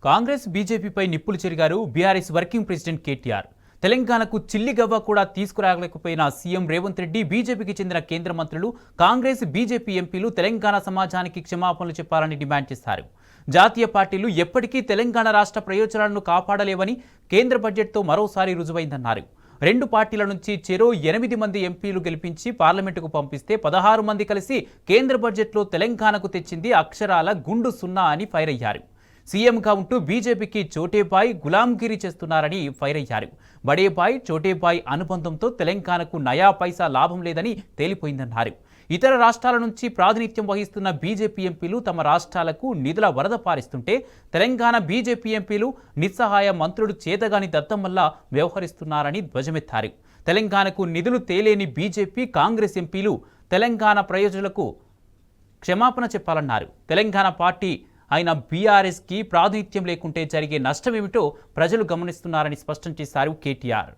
కాంగ్రెస్ బీజేపీపై నిప్పులు చెరిగారు BRS working president KTR. తెలంగాణకు చిల్లిగవ్వ కూడా తీసుకురాలేకపోయిన సీఎం రేవంత్ రెడ్డి, బీజేపీకి చెందిన కేంద్ర మంత్రులు, కాంగ్రెస్ బీజేపీ ఎంపీలు తెలంగాణ సమాజానికి క్షమాపణలు చెప్పాలని డిమాండ్ చేశారు. జాతీయ పార్టీలు ఎప్పటికీ తెలంగాణ రాష్ట్ర ప్రయోజనాలను కాపాడలేవని కేంద్ర బడ్జెట్తో మరోసారి రుజువైందన్నారు. రెండు పార్టీల నుంచి చెరో 8 మంది ఎంపీలు గెలిపించి పార్లమెంటుకు పంపిస్తే 16 మంది కలిసి కేంద్ర బడ్జెట్లో తెలంగాణకు తెచ్చింది అక్షరాల గుండు సున్నా అని ఫైర్ అయ్యారు. సీఎంగా ఉంటూ బీజేపీకి చోటేబాయ్ గులాంగిరి చేస్తున్నారని ఫైర్ అయ్యారు. బడేబాయ్ చోటేబాయ్ అనుబంధంతో తెలంగాణకు నయా పైసా లాభం లేదని తేలిపోయిందన్నారు. ఇతర రాష్ట్రాల నుంచి ప్రాతినిధ్యం వహిస్తున్న బీజేపీ ఎంపీలు తమ రాష్ట్రాలకు నిధుల వరద పారిస్తుంటే తెలంగాణ బీజేపీ ఎంపీలు నిస్సహాయ మంత్రులు చేతగాని దత్తమల్లా వ్యవహరిస్తున్నారని ధ్వజమెత్తారు. తెలంగాణకు నిధులు తేలేని బీజేపీ, కాంగ్రెస్ ఎంపీలు తెలంగాణ ప్రయోజనాలకు క్షమాపణ చెప్పాలన్నారు. తెలంగాణ పార్టీ అయిన బీఆర్ఎస్కి ప్రాతినిధ్యం లేకుంటే జరిగే నష్టమేమిటో ప్రజలు గమనిస్తున్నారని స్పష్టం చేశారు కేటీఆర్.